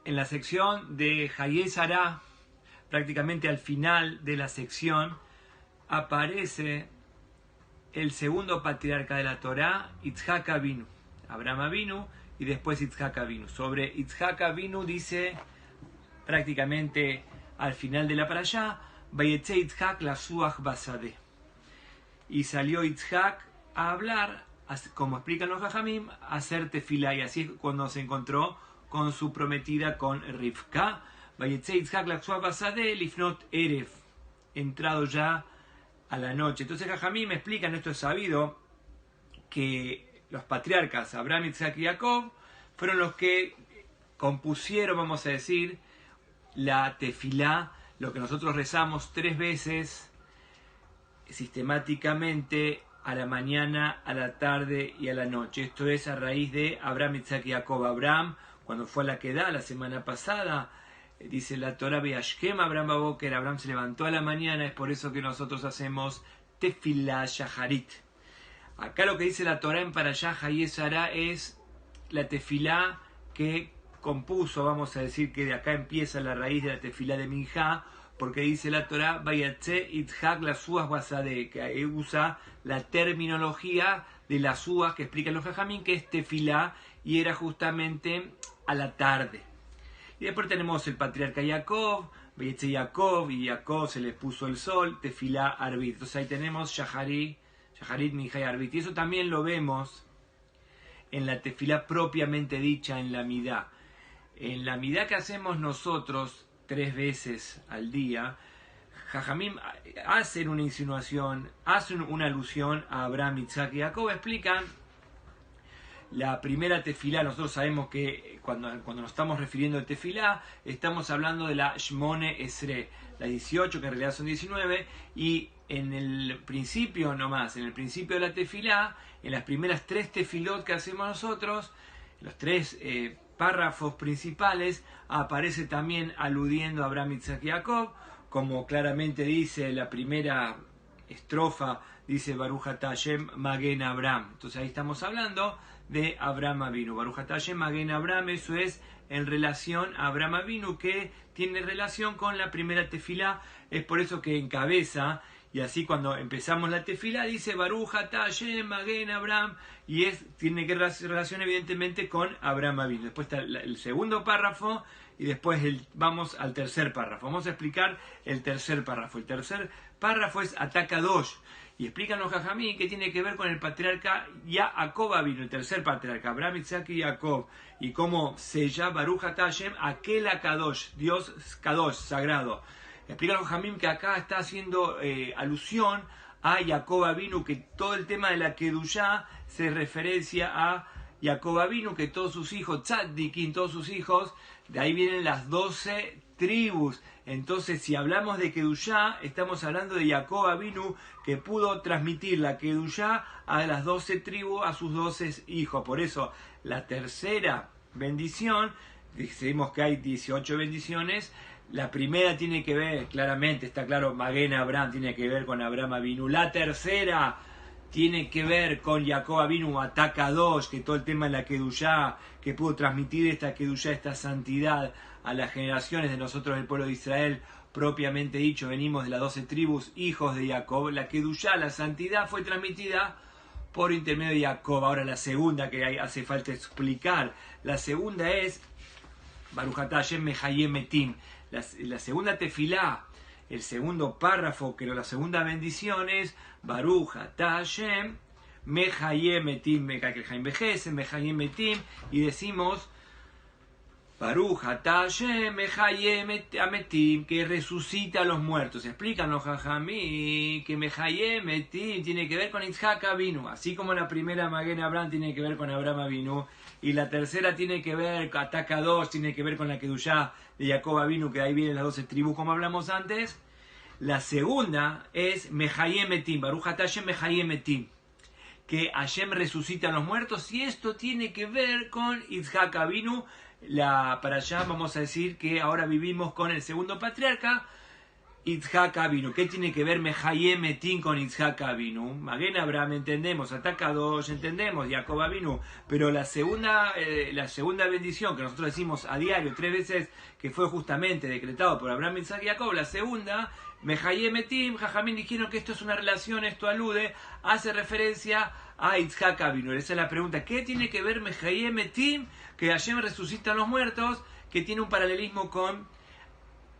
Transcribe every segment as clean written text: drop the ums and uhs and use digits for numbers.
En la sección de Hayé Sará, prácticamente al final de la sección, aparece el segundo patriarca de la Torá, Yitzhak Avinu, Abraham Avinu y después Yitzhak Avinu. Sobre Yitzhak Avinu dice prácticamente al final de la parashá, Vayetze Yitzhak lasuach basadeh. Y salió Yitzhak a hablar, como explican los Jajamim, a hacer tefilá, y así es cuando se encontró con su prometida, con Rivka. Vayetze Yitzhak lasuach basadeh lifnot erev, entrado ya a la noche. Entonces Jajamim me explican, esto es sabido, que los patriarcas Abraham, Isaac y Jacob fueron los que compusieron, vamos a decir, la tefilá, lo que nosotros rezamos 3 veces sistemáticamente a la mañana, a la tarde y a la noche. Esto es a raíz de Abraham, Isaac y Jacob. Abraham, cuando fue a la Kedá la semana pasada, dice la Torah, Beashkem Abraham Baboker, Abraham se levantó a la mañana, es por eso que nosotros hacemos tefilá shaharit. Acá lo que dice la Torah en Parashá Hayé Sará es la tefilá que compuso, vamos a decir que de acá empieza la raíz de la tefilá de Minjá, porque dice la Torah, Vayatze Yitzhak lasuach basadeh, que ahí usa la terminología de las uvas que explican los Jajamín, que es tefilá, y era justamente a la tarde. Y después tenemos el patriarca Jacob, Vayetze Jacob, y Jacob se le puso el sol, tefilá arbit. Entonces ahí tenemos Shaharit, Minjá y arbit. Y eso también lo vemos en la tefilá propiamente dicha, en la midá. En la midá que hacemos nosotros 3 veces al día, Jajamim hacen una insinuación, hacen una alusión a Abraham, Isaac y Jacob. Explican la primera tefilá. Nosotros sabemos que cuando nos estamos refiriendo a tefilá, estamos hablando de la Shmone Esre, la 18, que en realidad son 19, y en el principio nomás, en el principio de la tefilá, en las primeras 3 tefilot que hacemos nosotros, los 3 párrafos principales, aparece también aludiendo a Abraham, Isaac y Jacob, como claramente dice la primera estrofa, dice Baruch atah Hashem Magen Abraham. Entonces ahí estamos hablando de Abraham Avinu. Baruch atah Hashem Magen Abraham, eso es en relación a Abraham Avinu, que tiene relación con la primera tefilá. Es por eso que encabeza, y así cuando empezamos la tefilá dice Baruch atah Hashem Magen Abraham, y tiene que relación evidentemente con Abraham Avinu. Después está el segundo párrafo y después vamos al tercer párrafo. Vamos a explicar el tercer párrafo. El tercer párrafo es Atakadosh, y explican los Jajamí que tiene que ver con el patriarca Jacob Avinu, el tercer patriarca, Abraham, Isaac y Jacob, y cómo sella Baruch atah Hashem aquel Akadosh, Dios Kadosh, sagrado. Explican los Jajamim que acá está haciendo alusión a Jacob Avinu, que todo el tema de la Kedushá se referencia a Jacob Avinu, que todos sus hijos, Tzaddikim, todos sus hijos, de ahí vienen las 12 tribus. Entonces, si hablamos de Kedushá, estamos hablando de Jacob Avinu, que pudo transmitir la Kedushá a las 12 tribus, a sus 12 hijos. Por eso, la tercera bendición, decimos que hay 18 bendiciones. La primera tiene que ver, claramente, está claro, Magen Abraham tiene que ver con Abraham Avinu. La tercera tiene que ver con Jacob Avinu, Atakadosh, que todo el tema de la Kedushá, que pudo transmitir esta Kedushá, esta santidad a las generaciones de nosotros del pueblo de Israel, propiamente dicho, venimos de las 12 tribus, hijos de Jacob. La Kedushá, la santidad, fue transmitida por intermedio de Jacob. Ahora la segunda que hace falta explicar, la segunda es Baruch atah Hashem Mehayem Metim. La segunda tefilá, el segundo párrafo, que la segunda bendición es Baruch atah Hashem Mehayem Metim, Mehayem Metim, y decimos Baruch atah Hashem Mehayem Metim, que resucita a los muertos. Explican los Jajamí que Mehayem Metim tiene que ver con Yitzhak Avinu, así como la primera Magen Abraham tiene que ver con Abraham Avinu, y la tercera tiene que ver con Atakadosh, tiene que ver con la Kedushá de Jacob Avinu, que de ahí vienen las 12 tribus como hablamos antes. La segunda es Mehayem Metim, Baruch atah Hashem Mehayem Metim, que Hashem resucita a los muertos, y esto tiene que ver con Yitzhak Avinu. Para allá vamos a decir que ahora vivimos con el segundo patriarca, Yitzhak Avinu. ¿Qué tiene que ver Mejayem Metim con Yitzhak Avinu? Maguen Abraham entendemos, Atacados entendemos, Jacob Avinu, pero la segunda bendición que nosotros decimos a diario 3 veces, que fue justamente decretado por Abraham, Isaac y Jacob, la segunda, Mejayem Metim, Jajamín dijeron que esto es una relación, esto alude, hace referencia a Yitzhak Avinu. Esa es la pregunta, ¿qué tiene que ver Mejayem Metim, que Hashem resucita a los muertos, que tiene un paralelismo con...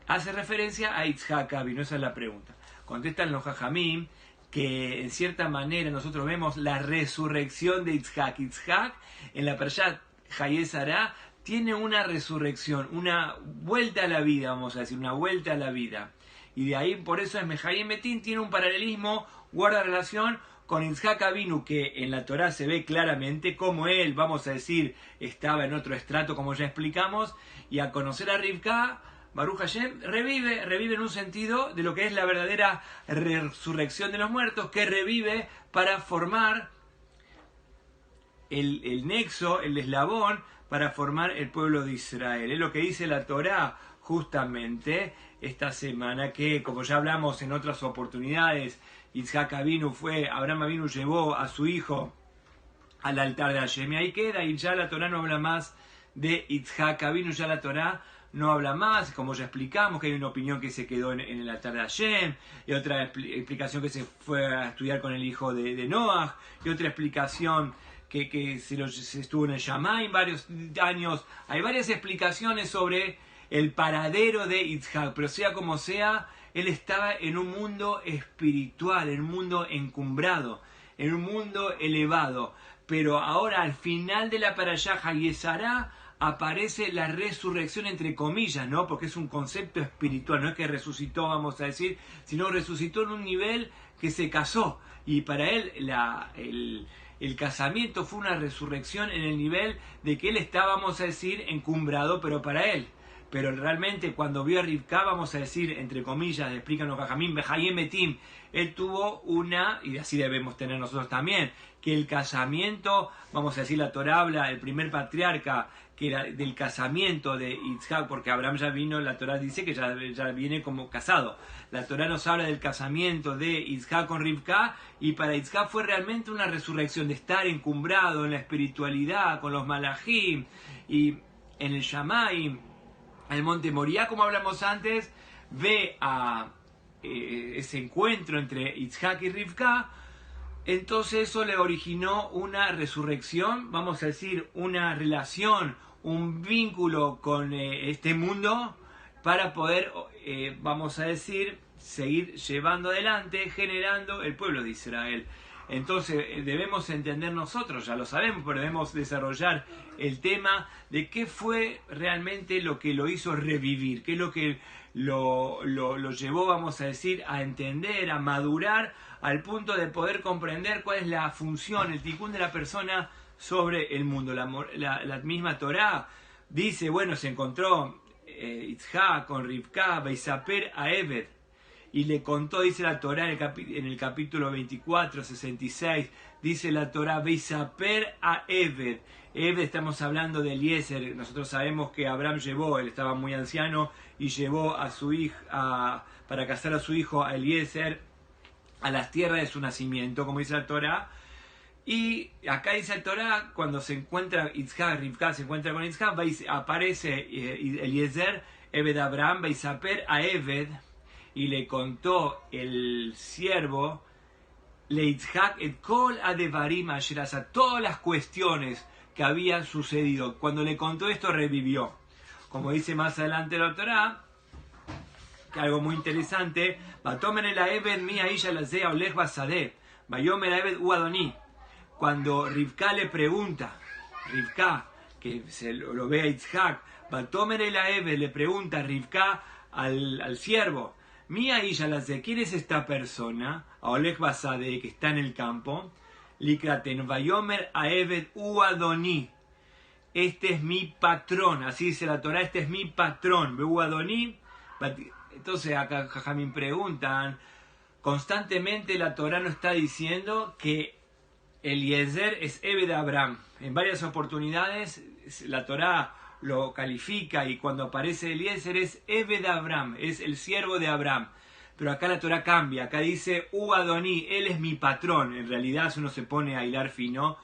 hace referencia a Yitzhak Avinu? Esa es la pregunta. Contestan los Jajamim que en cierta manera nosotros vemos la resurrección de Yitzhak. Yitzhak en la Parashat Hayé Sará tiene una resurrección, una vuelta a la vida, vamos a decir, una vuelta a la vida. Y de ahí por eso es Mejayem Metim, tiene un paralelismo, guarda relación con Yitzhak Avinu, que en la Torá se ve claramente como él, vamos a decir, estaba en otro estrato, como ya explicamos, y a conocer a Rivka, Baruch Hashem revive en un sentido de lo que es la verdadera resurrección de los muertos, que revive para formar el nexo, el eslabón, para formar el pueblo de Israel. Es lo que dice la Torá justamente esta semana, que como ya hablamos en otras oportunidades, Abraham Avinu llevó a su hijo al altar de Hashem, y ahí queda, y ya la Torá no habla más de Yitzhak Avinu, ya la Torá no habla más, como ya explicamos, que hay una opinión que se quedó en el altar de Hashem, y otra explicación que se fue a estudiar con el hijo de Noach, y otra explicación que se estuvo en el Shammai varios años. Hay varias explicaciones sobre el paradero de Yitzhak, pero sea como sea, él estaba en un mundo espiritual, en un mundo encumbrado, en un mundo elevado. Pero ahora, al final de la Parashá Hayé Sará, aparece la resurrección entre comillas, ¿no? Porque es un concepto espiritual, no es que resucitó, vamos a decir, sino resucitó en un nivel que se casó. Y para él el casamiento fue una resurrección en el nivel de que él estaba, vamos a decir, encumbrado, pero para él. Pero realmente cuando vio a Rivka, vamos a decir, entre comillas, explican los Jajamim, Mejayem Metim, él tuvo una, y así debemos tener nosotros también, que el casamiento, vamos a decir, la Torá habla, el primer patriarca, que era del casamiento de Yitzhak, porque Abraham ya vino, la Torá dice que ya viene como casado. La Torá nos habla del casamiento de Yitzhak con Rivka, y para Yitzhak fue realmente una resurrección, de estar encumbrado en la espiritualidad, con los malajim, y en el Shammai, en el monte Moriah, como hablamos antes, ve a ese encuentro entre Yitzhak y Rivka. Entonces eso le originó una resurrección, vamos a decir, una relación, un vínculo con este mundo, para poder, vamos a decir, seguir llevando adelante, generando el pueblo de Israel. Entonces debemos entender nosotros, ya lo sabemos, pero debemos desarrollar el tema de qué fue realmente lo que lo hizo revivir, qué es lo que lo llevó, vamos a decir, a entender, a madurar, al punto de poder comprender cuál es la función, el tikkun de la persona sobre el mundo. La misma Torá dice, bueno, se encontró Yitzhak con Rivka, Beisaper a Eved, y le contó, dice la Torá en el capítulo 24, 66, dice la Torá, Beisaper a Eved. Eved, estamos hablando de Eliezer. Nosotros sabemos que Abraham llevó, él estaba muy anciano, y llevó a su hijo, para casar a su hijo, a Eliezer, a las tierras de su nacimiento, como dice la Torá. Y acá dice la Torá, cuando se encuentra Yitzhak, Rivka se encuentra con Yitzhak, aparece Eliezer, Eved Abraham, Beisaper a Eved, y le contó el siervo, le Yitzhak et kol adevarim asher asa, todas las cuestiones que habían sucedido. Cuando le contó esto, revivió. Como dice más adelante la Torá, que algo muy interesante, Batomer el Eved mi aisha lazea olech basadeh, Bayomer Eved u Adoní. Cuando Rivka le pregunta, Rivka, que se lo ve a Yitzhak, Batomer el Eved le pregunta a Rivka al siervo, mi aisha lazea, ¿quién es esta persona? A olech basadeh, que está en el campo. Likraten, Bayomer a Eved u Adoní. Este es mi patrón, así dice la Torá, este es mi patrón, Beu Adoní. Entonces acá Jajamín preguntan, constantemente la Torá nos está diciendo que Eliezer es Eved de Abraham. En varias oportunidades la Torá lo califica, y cuando aparece Eliezer es Eved de Abraham, es el siervo de Abraham. pero acá la Torah cambia, acá dice Adoní, él es mi patrón. En realidad, si uno se pone a hilar fino,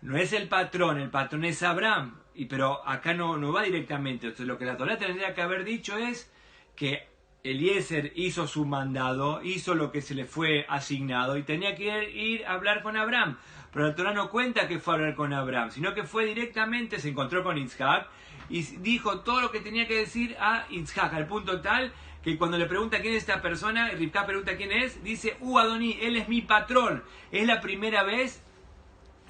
no es el patrón es Abraham, pero acá no va directamente. Entonces lo que la Torah tendría que haber dicho es que Eliezer hizo su mandado, hizo lo que se le fue asignado y tenía que ir a hablar con Abraham. Pero la Torah no cuenta que fue a hablar con Abraham, sino que fue directamente, se encontró con Isaac y dijo todo lo que tenía que decir a Isaac, al punto tal que cuando le pregunta quién es esta persona, Rivka pregunta quién es, dice, Adoní, él es mi patrón. Es la primera vez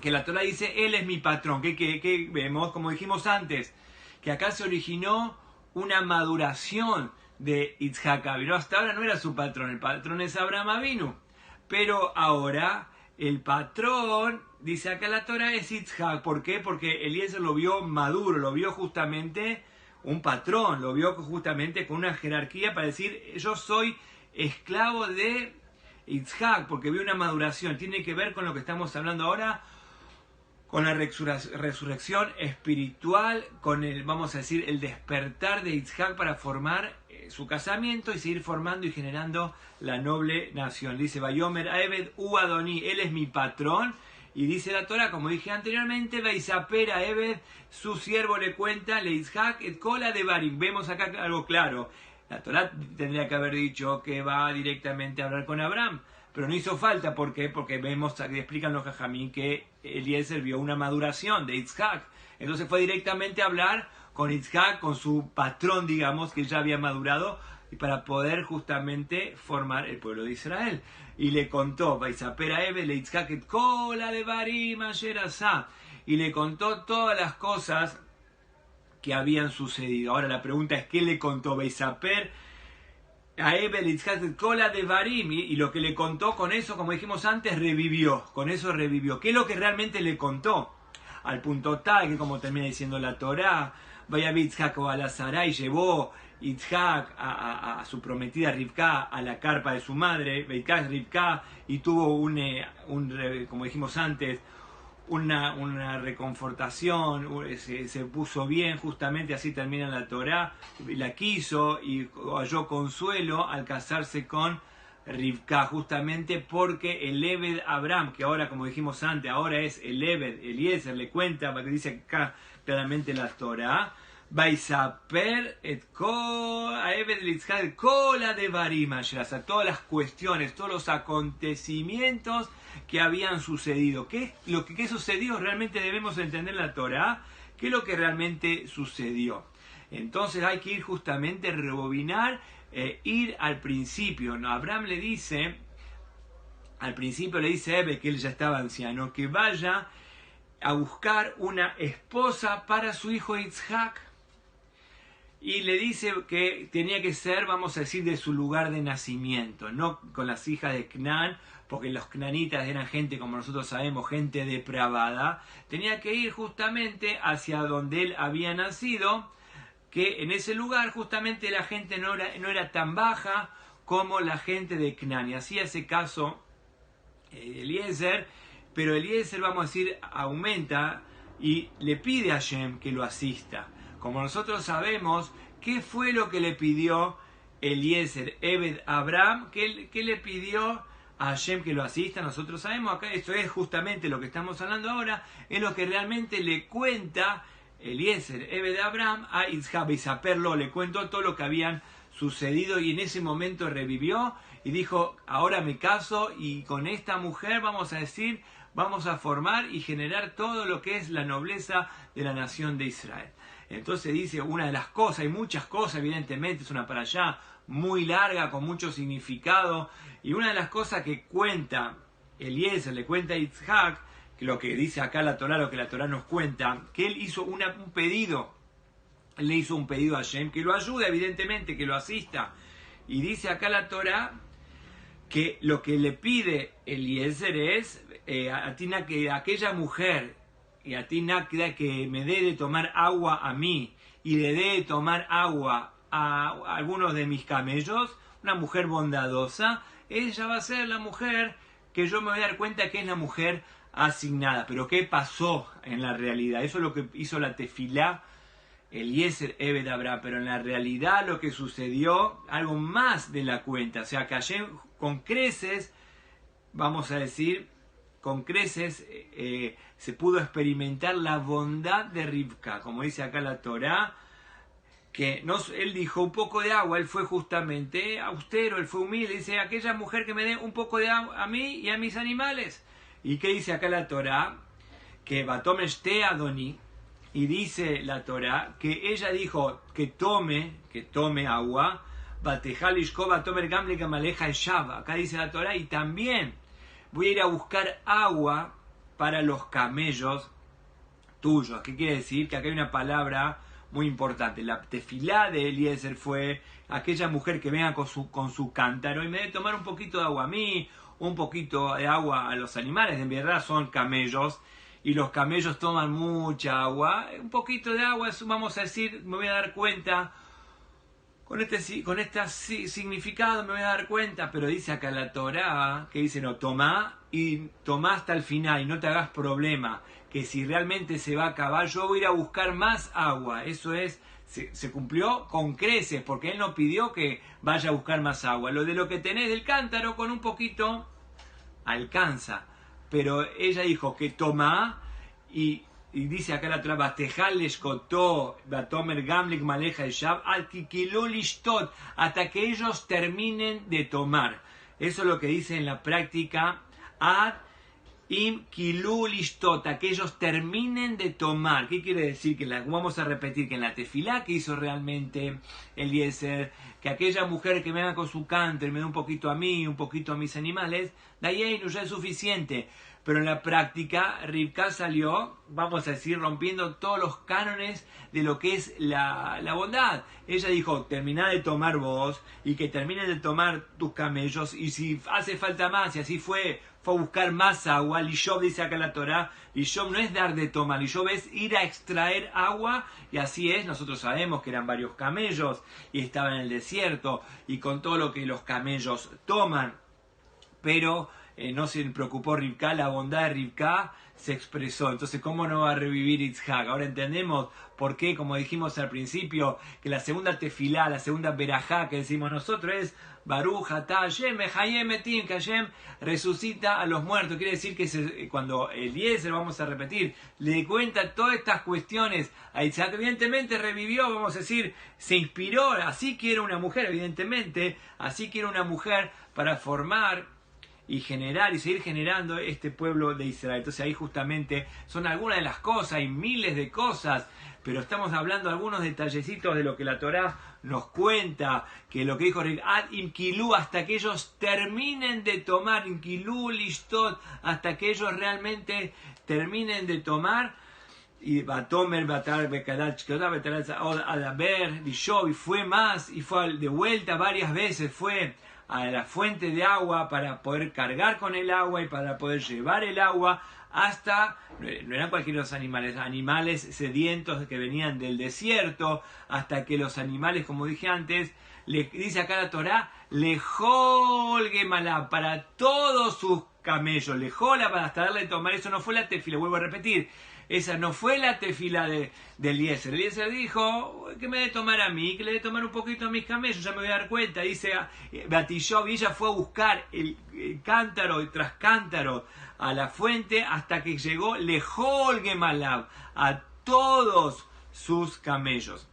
que la Torah dice, él es mi patrón. ¿Qué vemos? Como dijimos antes, que acá se originó una maduración de Yitzhak Avinu. Hasta ahora no era su patrón, el patrón es Abraham Avinu. Pero ahora el patrón, dice acá la Torah, es Yitzhak. ¿Por qué? Porque Eliezer lo vio maduro, lo vio justamente un patrón, lo vio justamente con una jerarquía para decir, yo soy esclavo de Yitzhak, porque vio una maduración. Tiene que ver con lo que estamos hablando ahora, con la resurrección espiritual, con el, vamos a decir, el despertar de Yitzhak para formar su casamiento y seguir formando y generando la noble nación. Dice, Vayomer Aeved Adoní, él es mi patrón. Y dice la Torah, como dije anteriormente, Vaisaper Aeved, su siervo le cuenta, le Yitzhak et kola de Barim. Vemos acá algo claro. La Torah tendría que haber dicho que va directamente a hablar con Abraham. Pero no hizo falta, ¿por qué? Porque vemos, explican los Jajamín, que Eliezer vio una maduración de Yitzhak. Entonces fue directamente a hablar con Yitzhak, con su patrón, digamos, que ya había madurado, para poder justamente formar el pueblo de Israel. Y le contó, y le contó todas las cosas que habían sucedido. Ahora la pregunta es, ¿qué le contó Beisaper? A Ebel Yitzhak Kola de Barim, y lo que le contó con eso, como dijimos antes, revivió. Con eso revivió. ¿Qué es lo que realmente le contó? Al punto tal que, como termina diciendo la Torá, vaya Yitzhak o a la Sarai, llevó Yitzhak a su prometida Rivka a la carpa de su madre, Rivka, y tuvo como dijimos antes, una reconfortación, se puso bien, justamente así termina la Torá, la quiso y halló consuelo al casarse con Rivka, justamente porque el Eved Abraham, que ahora, como dijimos antes, ahora es el Eved Eliezer, le cuenta, porque dice acá claramente la Torá, Vaisaper et a Eved Yitzhak kola de Barim, o sea, todas las cuestiones, todos los acontecimientos que habían sucedido. ¿Qué sucedió? Realmente debemos entender la Torá. ¿Qué es lo que realmente sucedió? Entonces hay que ir justamente, rebobinar, ir al principio. ¿No? Abraham le dice, al principio le dice a Eve, que él ya estaba anciano, que vaya a buscar una esposa para su hijo Yitzhak. Y le dice que tenía que ser, vamos a decir, de su lugar de nacimiento, no con las hijas de Canaán, porque los canaanitas eran gente, como nosotros sabemos, gente depravada. Tenía que ir justamente hacia donde él había nacido, que en ese lugar justamente la gente no era tan baja como la gente de Canaán. Y así hace caso Eliezer, pero Eliezer, vamos a decir, aumenta y le pide a Hashem que lo asista. Como nosotros sabemos, ¿qué fue lo que le pidió Eliezer, Eved Abraham? ¿Qué le pidió a Hashem que lo asista? Nosotros sabemos acá, esto es justamente lo que estamos hablando ahora, es lo que realmente le cuenta Eliezer, Eved Abraham a Yitzhak. Beisaperlo, le cuento todo lo que habían sucedido y en ese momento revivió y dijo, ahora me caso y con esta mujer vamos a decir, vamos a formar y generar todo lo que es la nobleza de la nación de Israel. Entonces dice, una de las cosas, hay muchas cosas, evidentemente, es una para allá muy larga, con mucho significado, y una de las cosas que cuenta Eliezer, le cuenta a Yitzhak, que lo que dice acá la Torá, lo que la Torá nos cuenta, que él hizo un pedido, él le hizo un pedido a Hashem, que lo ayude, evidentemente, que lo asista, y dice acá la Torá, que lo que le pide Eliezer es, que aquella mujer, y a ti que me dé de tomar agua a mí y le dé de tomar agua a algunos de mis camellos, una mujer bondadosa, ella va a ser la mujer que yo me voy a dar cuenta que es la mujer asignada. Pero ¿qué pasó en la realidad? Eso es lo que hizo la tefilá Eliezer Eved Abraham, pero en la realidad lo que sucedió, algo más de la cuenta, o sea que Hashem con creces, vamos a decir, con creces se pudo experimentar la bondad de Rivka, como dice acá la Torá, que él dijo un poco de agua, él fue justamente austero, él fue humilde, dice aquella mujer que me dé un poco de agua a mí y a mis animales. ¿Y qué dice acá la Torá? Que Batomeshte Adoni, y dice la Torá que ella dijo que tome agua, Batejalishko Batomer Gamle Gamaleja Shava, acá dice la Torá, y también voy a ir a buscar agua para los camellos tuyos. ¿Qué quiere decir? Que acá hay una palabra muy importante. La tefilá de Eliezer fue aquella mujer que venga con su cántaro y me debe tomar un poquito de agua a mí, un poquito de agua a los animales. En verdad son camellos y los camellos toman mucha agua. Un poquito de agua, vamos a decir, me voy a dar cuenta. Con este significado me voy a dar cuenta, pero dice acá la Torá, que dice, no, toma hasta el final y no te hagas problema, que si realmente se va a acabar, yo voy a ir a buscar más agua. Eso es, se cumplió con creces, porque él no pidió que vaya a buscar más agua. Lo de lo que tenés del cántaro, con un poquito, alcanza. Pero ella dijo que toma y dice acá la otra, hasta que ellos terminen de tomar. Eso es lo que dice en la práctica, ad im kilu lishtot, que ellos terminen de tomar. ¿Qué quiere decir? Que vamos a repetir que en la tefilá que hizo realmente Eliezer, que aquella mujer que me haga con su cántaro y me dé un poquito a mí, un poquito a mis animales, de ahí no ya es suficiente. Pero en la práctica, Rivka salió, vamos a decir, rompiendo todos los cánones de lo que es la bondad. Ella dijo, terminá de tomar vos y que terminen de tomar tus camellos y si hace falta más, y así fue a buscar más agua. Lishov dice acá la Torá, Lishov no es dar de tomar, Lishov es ir a extraer agua, y así es, nosotros sabemos que eran varios camellos y estaban en el desierto y con todo lo que los camellos toman, pero no se preocupó Rivka, la bondad de Rivka se expresó. Entonces, ¿cómo no va a revivir Yitzhak? Ahora entendemos por qué, como dijimos al principio, que la segunda tefilá, la segunda berajá que decimos nosotros es Baruch Atah Hashem Mechayem Metim, que Hashem resucita a los muertos. Quiere decir que cuando Eliezer, vamos a repetir, le cuenta todas estas cuestiones a Yitzhak, evidentemente revivió, vamos a decir, se inspiró, así quiere una mujer, evidentemente, así quiere una mujer para formar y generar y seguir generando este pueblo de Israel. Entonces ahí justamente son algunas de las cosas, hay miles de cosas, pero estamos hablando de algunos detallecitos de lo que la Torá nos cuenta, que lo que dijo Ad Imkilu, hasta que ellos terminen de tomar, Imkilu Lishtot, hasta que ellos realmente terminen de tomar. Y Batomer, Batar, Bekadal, Adaber, Lishov, y fue más, y fue de vuelta varias veces, fue a la fuente de agua para poder cargar con el agua y para poder llevar el agua hasta, no eran cualquier animales sedientos que venían del desierto, hasta que los animales, como dije antes, le dice acá la Torá, lejol gemalá, para todos sus camellos, lejola para hasta darle de tomar. Eso no fue la tefila, vuelvo a repetir, esa no fue la tefila de Eliezer. Eliezer dijo que me dé tomar a mí, que le dé tomar un poquito a mis camellos, ya me voy a dar cuenta. Dice Batishov, y ella fue a buscar el cántaro tras cántaro a la fuente hasta que llegó lejol gemalab, a todos sus camellos.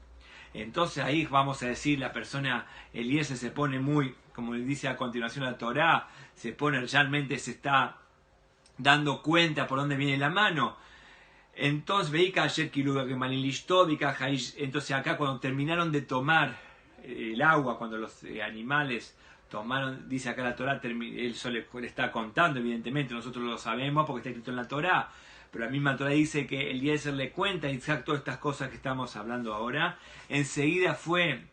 Entonces ahí vamos a decir, la persona Eliezer se pone muy, como dice a continuación la Torá, se pone realmente, se está dando cuenta por dónde viene la mano. Entonces, entonces acá cuando terminaron de tomar el agua, cuando los animales tomaron, dice acá la Torá, él solo le está contando, evidentemente, nosotros lo sabemos porque está escrito en la Torá, pero la misma Torá dice que Eliezer le cuenta exacto estas cosas que estamos hablando ahora. Enseguida fue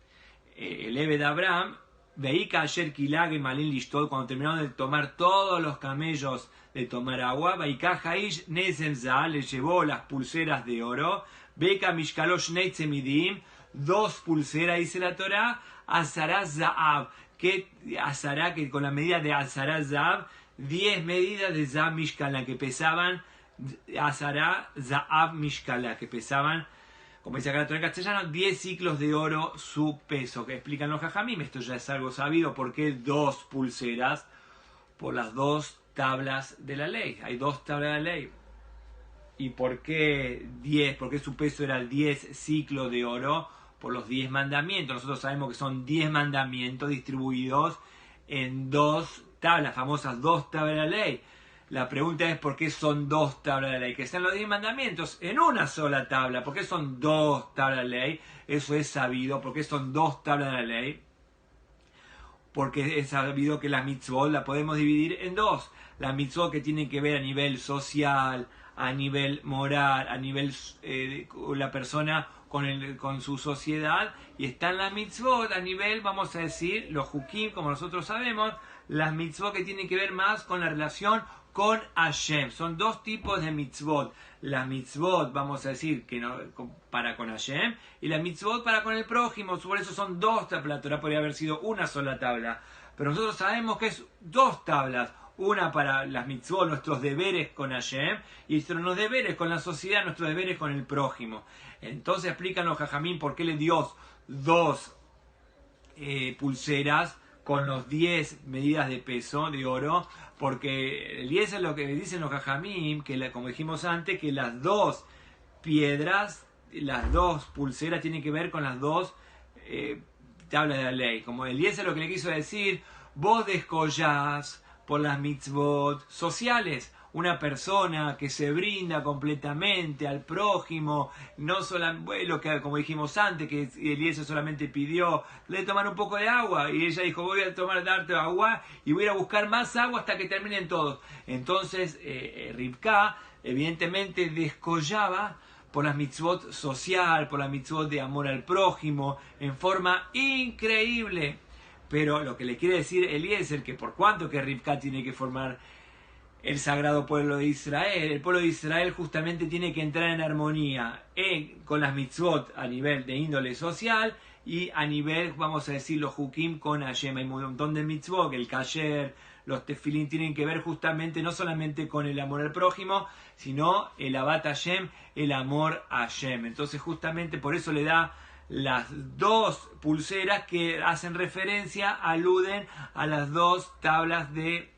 el Eved Abraham, Veika ayer Kilage Malin Lishtot, cuando terminaron de tomar todos los camellos de tomar agua, Veika Haish Nezemza, le llevó las pulseras de oro, Veika Mishkalosh Neitzemidim, 2 pulseras, dice la Torá, Azaraz Zaab, que Azará, que con la medida de Azaraz Zaab, 10 medidas de Zaab Mishkala, que pesaban, Azará Zaab Mishkala, que pesaban como dice acá la Torá en castellano, 10 ciclos de oro su peso, que explican los jajamim. Esto ya es algo sabido. ¿Por qué 2 pulseras? Por las 2 tablas de la ley. Hay 2 tablas de la ley. ¿Y por qué 10? ¿Por qué su peso era el 10 ciclos de oro? Por los 10 mandamientos. Nosotros sabemos que son 10 mandamientos distribuidos en 2 tablas, famosas 2 tablas de la ley. La pregunta es ¿por qué son 2 tablas de la ley? Que están los 10 mandamientos en una sola tabla. ¿Por qué son 2 tablas de la ley? Eso es sabido. ¿Por qué son 2 tablas de la ley? Porque es sabido que la mitzvot la podemos dividir en 2. La mitzvot que tienen que ver a nivel social, a nivel moral, a nivel la persona con su sociedad, y están las mitzvot a nivel, vamos a decir, los hukim, como nosotros sabemos, las mitzvot que tienen que ver más con la relación con Hashem. Son 2 tipos de mitzvot. La mitzvot, vamos a decir, que no, para con Hashem, y la mitzvot para con el prójimo. Por eso son 2 tablas. La Torá podría haber sido una sola tabla. Pero nosotros sabemos que es 2 tablas. Una para las mitzvot, nuestros deberes con Hashem, y nuestros deberes con la sociedad, nuestros deberes con el prójimo. Entonces explican los jajamín por qué le dio 2 pulseras con los 10 medidas de peso de oro, porque Eliezer, lo que dicen los jajamim, que como dijimos antes, que las 2 piedras, las 2 pulseras tienen que ver con las 2 tablas de la ley. Como Eliezer lo que le quiso decir, vos descollás por las mitzvot sociales. Una persona que se brinda completamente al prójimo, no solamente, lo que como dijimos antes, que Eliezer solamente pidió le tomar un poco de agua, y ella dijo voy a darte agua y voy a ir a buscar más agua hasta que terminen todos. Entonces Rivka evidentemente descollaba por las mitzvot social, por las mitzvot de amor al prójimo, en forma increíble. Pero lo que le quiere decir Eliezer, que por cuanto que Rivka tiene que formar el sagrado pueblo de Israel, el pueblo de Israel justamente tiene que entrar en armonía con las mitzvot a nivel de índole social y a nivel, vamos a decir, los hukim con Hashem. Hay un montón de mitzvot, el kasher, los tefilín tienen que ver justamente no solamente con el amor al prójimo, sino el abat Hashem, el amor a Hashem. Entonces justamente por eso le da las 2 pulseras que hacen referencia, aluden a las 2 tablas de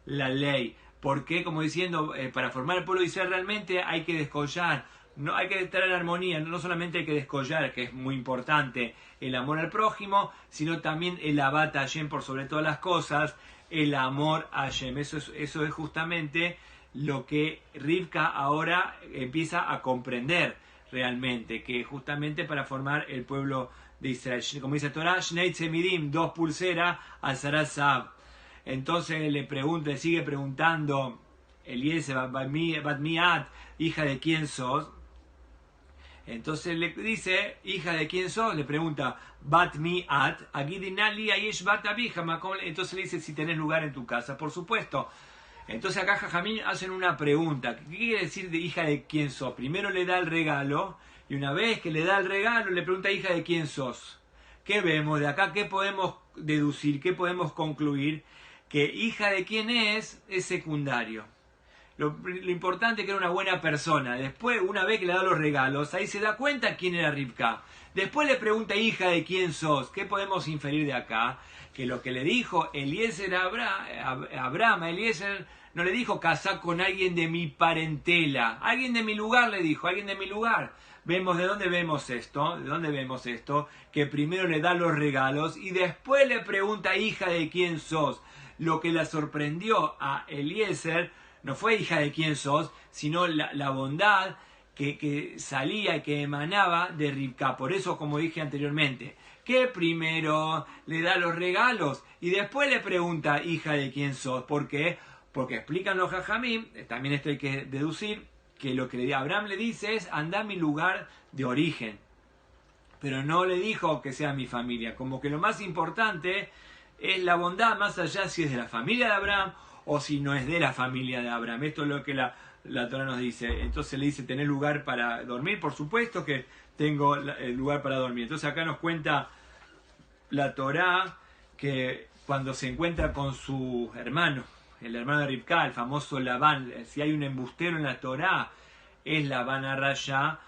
la ley. Porque, como diciendo, para formar el pueblo de Israel realmente hay que descollar, no hay que estar en armonía, no solamente hay que descollar, que es muy importante, el amor al prójimo, sino también el abat Hashem por sobre todas las cosas, el amor a Hashem. Eso es justamente lo que Rivka ahora empieza a comprender realmente, que justamente para formar el pueblo de Israel. Como dice Torah, Shnei Tzemidim, 2 pulseras, Azarat Sab. Entonces le sigue preguntando Eliezer, Bat Miat, hija de quién sos. Entonces le dice, hija de quién sos, le pregunta, Bat Miat, Agidinali Ayesh Bat Abija. Entonces le dice, si tenés lugar en tu casa, por supuesto. Entonces acá Jajamín hacen una pregunta, ¿qué quiere decir de hija de quién sos? Primero le da el regalo, y una vez que le da el regalo, le pregunta, hija de quién sos. ¿Qué vemos de acá? ¿Qué podemos deducir? ¿Qué podemos concluir? Que hija de quién es secundario. Lo importante es que era una buena persona. Después, una vez que le da los regalos, ahí se da cuenta quién era Rivka. Después le pregunta, hija de quién sos. ¿Qué podemos inferir de acá? Que lo que le dijo Eliezer a Abraham, Eliezer no le dijo casar con alguien de mi parentela. Alguien de mi lugar le dijo, alguien de mi lugar. ¿De dónde vemos esto? ¿De dónde vemos esto? Que primero le da los regalos y después le pregunta, hija de quién sos. Lo que la sorprendió a Eliezer no fue hija de quién sos, sino la bondad que salía y que emanaba de Rivka. Por eso, como dije anteriormente, que primero le da los regalos y después le pregunta, hija de quién sos. ¿Por qué? Porque explican los jajamim, también esto hay que deducir, que lo que Abraham le dice es, anda a mi lugar de origen. Pero no le dijo que sea mi familia. Como que lo más importante es la bondad, más allá si es de la familia de Abraham o si no es de la familia de Abraham. Esto es lo que la Torá nos dice. Entonces le dice, ¿tenés lugar para dormir? Por supuesto que tengo el lugar para dormir. Entonces acá nos cuenta la Torá que cuando se encuentra con su hermano, el hermano de Rivka, el famoso Labán, si hay un embustero en la Torá, es Labán Arrayá,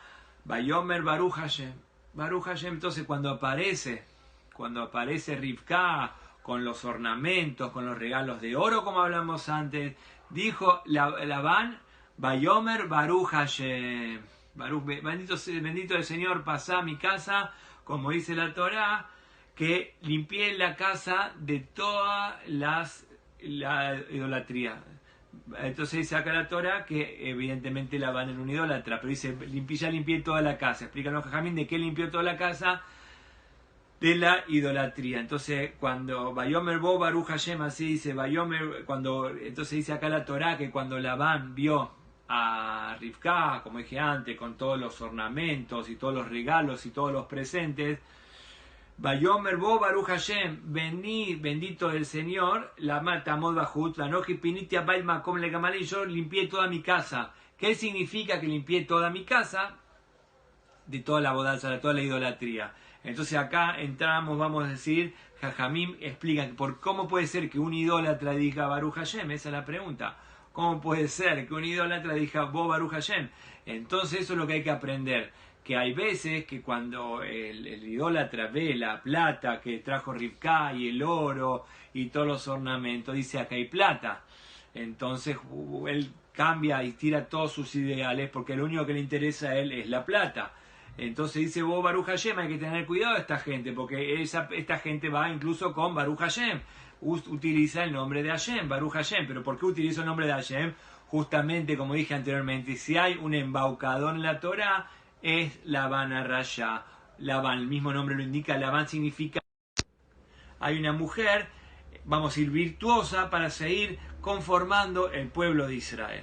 Vayomer Baruch Hashem. Baruch Hashem, entonces cuando aparece Rivka con los ornamentos, con los regalos de oro, como hablamos antes, dijo Labán, Vayomer Baruch Hashem. Bendito el Señor, pasá a mi casa, como dice la Torá, que limpié la casa de toda la idolatría. Entonces dice acá la Torá que evidentemente Labán era un idólatra, pero dice, ya limpié toda la casa. Explican los jajamín de qué limpió toda la casa, de la idolatría. Entonces cuando Vayomer Bo Baruch Hashem, así dice Vayomer, entonces dice acá la Torá que cuando Labán vio a Rivka, como dije antes, con todos los ornamentos y todos los regalos y todos los presentes, Vayomer Bo Baruch Hashem, bendito el Señor, la mata mod bajut, la noji pinitia bail makom legamale, yo limpié toda mi casa. ¿Qué significa que limpié toda mi casa? De toda la bodaza, de toda la idolatría. Entonces acá entramos, vamos a decir, Jajamim explica por cómo puede ser que un idólatra diga Baruch Hashem, esa es la pregunta. ¿Cómo puede ser que un idólatra diga Bo Baruch Hashem? Entonces eso es lo que hay que aprender. Que hay veces que cuando el idólatra ve la plata que trajo Rivka y el oro y todos los ornamentos, dice acá hay plata. Entonces él cambia y tira todos sus ideales porque lo único que le interesa a él es la plata. Entonces dice Bo Baruch Hashem, hay que tener cuidado de esta gente porque esta gente va incluso con Baruch Hashem. Utiliza el nombre de Hashem, Baruch Hashem. ¿Pero por qué utiliza el nombre de Hashem? Justamente como dije anteriormente, si hay un embaucador en la Torah, es Labán Arraya. Labán, el mismo nombre lo indica, Labán significa hay una mujer, vamos a ir virtuosa para seguir conformando el pueblo de Israel.